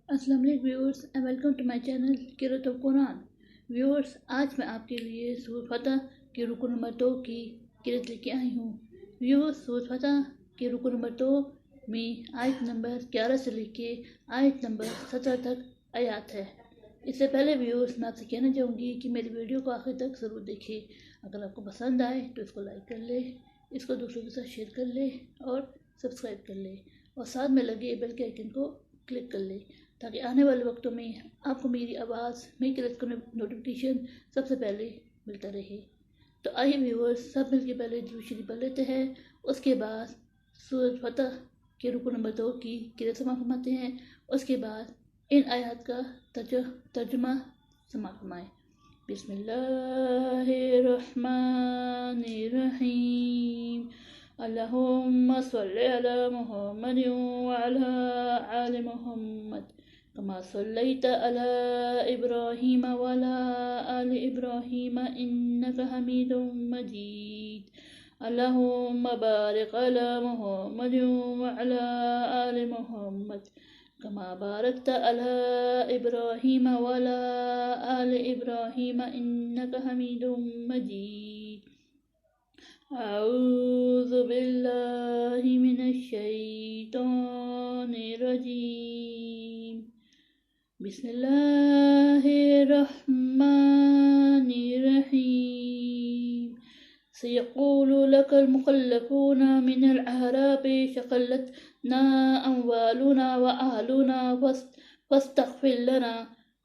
अस्सलाम वालेकुम viewers and welcome to my channel क़िराअत कुरान। व्यूअर्स, आज मैं आपके लिए सूरह फतह के रुकू नंबर 2 की क़िराअत लेके आई हूँ। व्यूअर्स, सूरह फतह के रुकू नंबर 2 में आयत नंबर 11 से लेके आयत नंबर 17 तक आयात है। इससे पहले व्यूअर्स, मैं आपसे कहना चाहूँगी कि मेरी वीडियो को आखिर तक ज़रूर देखें। अगर आपको पसंद आए तो इसको लाइक कर ले, इसको दूसरों के साथ शेयर कर ले और सब्सक्राइब कर ले और साथ में लगे बेल के आइकन को क्लिक कर ले, ताकि आने वाले वक्तों में आपको मेरी आवाज़, मेरी क़िराअत का नोटिफिकेशन सबसे पहले मिलता रहे। तो आइए व्यूअर्स, सब मिल के पहले दुरूद शरीफ पढ़ लेते हैं। उसके बाद सूरह फतह के रुकू नंबर 2 की क़िराअत समाअत फरमाते हैं। उसके बाद इन आयत का तर्जुमा समाअत फरमाएँ। बिस्मिल्लाहिर्रहमानिर्रहीम। अल्लाहुम्मा सल्लि अला मुहम्मद व अला आलि मुहम्मद कमा सल्लैता अला इब्राहीम व अला आलि इब्राहीम इन्नका हमीदुम मजीद। अल्लाहुम्मा बारिक अला मुहम्मद व अला आलि मुहम्मद कमा बारकता अला इब्राहीम व अला आलि इब्राहीम इन्नका हमीदुम मजीद। अऊज़ु बिल्लाहि मिनश शैतानिर रजीम। बिस्मिल्लाहिर्रहमानिर्रहीम। सयक़ूलु लकल मुख़ल्लफ़ूना मिनल अहराबि शग़लतना अम्वालुना व अहलुना फ़स्तग़फ़िर लना।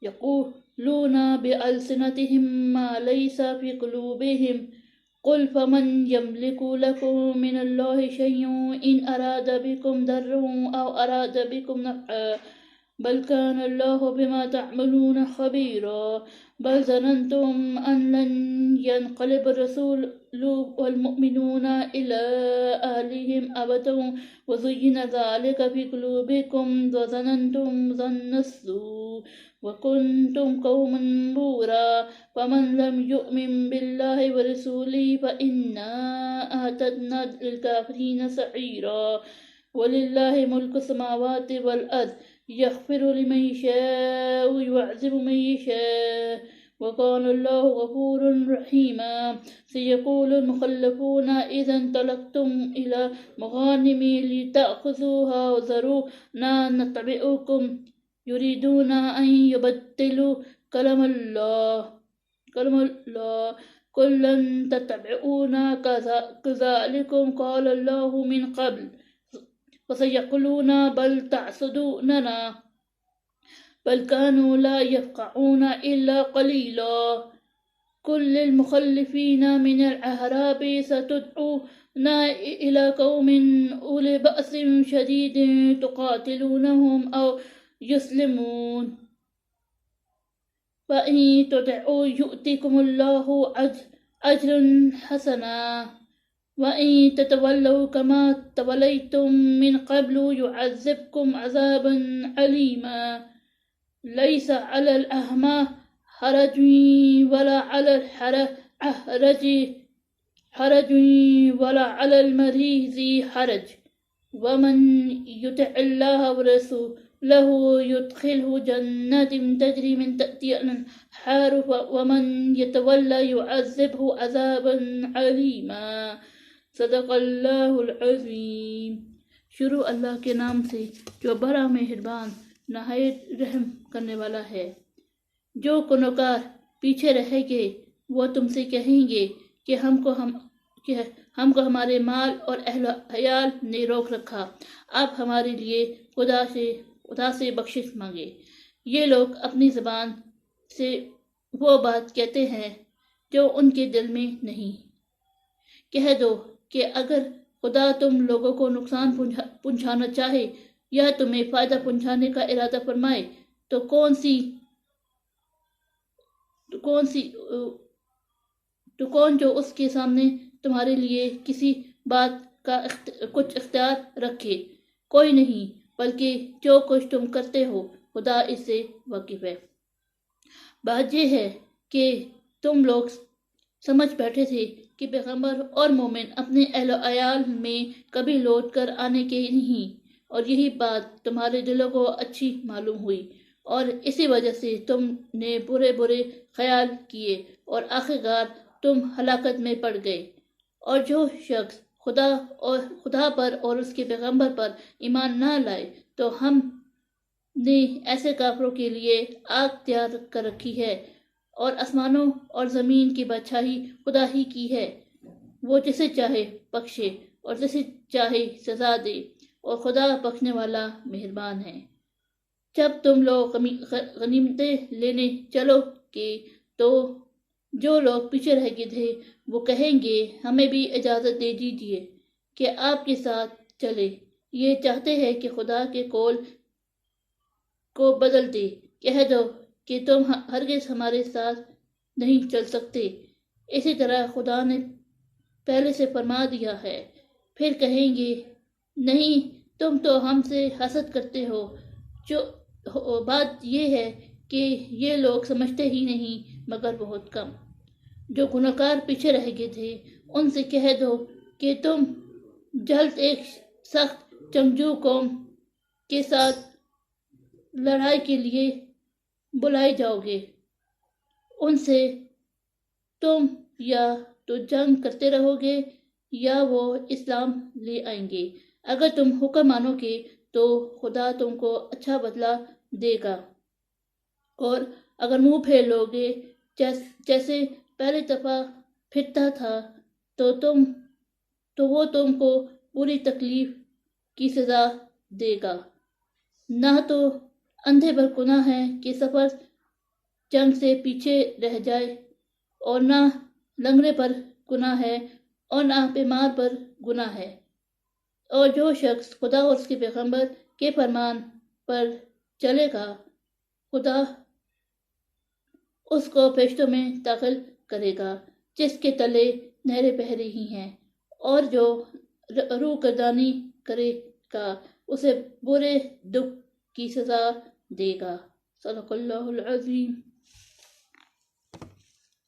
यक़ूलूना बिअल्सिनतिहिम मा लैसा फ़ी क़ुलूबिहिम। क़ुल फ़मन यमलिकु लकुम मिनल्लाहि शय्अन इन अरादा बिकुम दर्रन औ अरादा बिकुम नफ़अन बल कानल्लाहु बिमा तअमलून ख़बीरा। बल ज़नंतुम अन लन यन्क़लिबर रसूलु वल मुमिनूना इला अहलिहिम अबदन व ज़ुय्यिना ज़ालिका फ़ी क़ुलूबिकुम व ज़नंतुम ज़न्न व कुन्तुम क़ौमन बूरा। फ़मन लम युमिन बिल्लाहि व रसूलिहि फ़इन्ना अअतदना लिलकाफ़िरीन सईरा। वलिल्लाहि मुल्कु समावाति वल अर्ज़ यग़फ़िरु लिमन यशाअ व युअज़्ज़िबु मन यशाअ व कानल्लाहु गफ़ूरन रहीमा। सयक़ूलुल मुख़ल्लफ़ूना इज़ा इंतलक़्तुम इला मग़ानिम लितअख़ुज़ूहा ज़रूना नत्तबिअकुम युरीदूना अन युबद्दिलू कलामल्लाह। क़ुल लन तत्तबिऊना कज़ालिकुम क़ालल्लाहु मिन क़ब्ल फ़सयक़ूलूना बल तहसुदूनना बल कानू ला यफ़क़हूना इल्ला क़लीला। क़ुल लिलमुख़ल्लिफ़ीना मिनल अहराबि सतुदऊना इला क़ौमिन उली बअसिन शदीदिन तुक़ातिलूनहुम औ युस्लिमून फ़इन तुतिऊ युअतिकुमुल्लाहु अज्रन हसना व इन ततवल्लौ कमा तवल्लैतुम मिन क़ब्लु युअज़्ज़िबकुम अज़ाबन अलीमा। लैसा अलल अहमा हरजुन वला अलल वला अलल मरीज़ि हरज वमन युतिअल्लाह व रसूलहु युदख़िलहु जन्नातिन तजरी मिन तहतिहाल अन्हार वमन यतवल्ला युअज़्ज़िबहु अज़ाबन अलीमा। सदक़ल्लाहुल अज़ीम। शुरू अल्लाह के नाम से जो बड़ा मेहरबान नहायत रहम करने वाला है। जो कुनकार पीछे रहेंगे वो तुमसे कहेंगे कि हमको हमारे माल और अहल अयाल ने रोक रखा, आप हमारे लिए खुदा से बख्शिश मांगे। ये लोग अपनी ज़बान से वो बात कहते हैं जो उनके दिल में नहीं। कह दो कि अगर खुदा तुम लोगों को नुकसान पहुंचाना चाहे या तुम्हें फ़ायदा पहुंचाने का इरादा फरमाए तो कौन जो उसके सामने तुम्हारे लिए किसी बात का कुछ इख्तियार रखे? कोई नहीं, बल्कि जो कुछ तुम करते हो खुदा इससे वाकिफ़ है। बात यह है कि तुम लोग समझ बैठे थे कि पैगंबर और मोमिन अपने अहल अयाल में कभी लौट कर आने के नहीं اور یہی بات تمہارے دلوں کو اچھی معلوم ہوئی، اور اسی وجہ سے تم نے برے برے خیال کیے اور آخرکار تم ہلاکت میں پڑ گئے۔ اور جو شخص خدا پر اور اس کے پیغمبر پر ایمان نہ لائے تو ہم نے ایسے کافروں کے لیے آگ تیار کر رکھی ہے، اور آسمانوں اور زمین کی بادشاہی خدا ہی کی ہے، وہ جسے چاہے بخشے اور جسے چاہے سزا دے، اور خدا بخشنے والا مہربان ہے۔ جب تم لوگ غنیمتیں لینے چلو گے تو جو لوگ پیچھے رہ گئے تھے وہ کہیں گے ہمیں بھی اجازت دے دیجیے کہ آپ کے ساتھ چلے، یہ چاہتے ہیں کہ خدا کے قول کو بدل دے، کہہ دو کہ تم ہرگز ہمارے ساتھ نہیں چل سکتے، اسی طرح خدا نے پہلے سے فرما دیا ہے۔ پھر کہیں گے نہیں، تم تو ہم سے حسد کرتے ہو۔ بات یہ ہے کہ یہ لوگ سمجھتے ہی نہیں مگر بہت کم۔ جو گناہگار پیچھے رہ گئے تھے ان سے کہہ دو کہ تم جلد ایک سخت جنگجو قوم کے ساتھ لڑائی کے لیے بلائے جاؤ گے، ان سے تم یا تو جنگ کرتے رہو گے یا وہ اسلام لے آئیں گے۔ اگر تم حکم مانو گے تو خدا تم کو اچھا بدلہ دے گا، اور اگر منہ پھیر لو گے جیسے پہلی دفعہ پھرتا تھا تو وہ تم کو بری تکلیف کی سزا دے گا۔ نہ تو اندھے پر گناہ ہے کہ سفر جنگ سے پیچھے رہ جائے، اور نہ لنگڑے پر گناہ ہے، اور نہ بیمار پر گناہ ہے۔ اور جو شخص خدا اور اس کے پیغمبر کے فرمان پر چلے گا خدا اس کو فرشتوں میں داخل کرے گا جس کے تلے نہریں بہہ رہی ہیں، اور جو روح گردانی کرے گا اسے برے دکھ کی سزا دے گا۔ صدق اللہ العظیم۔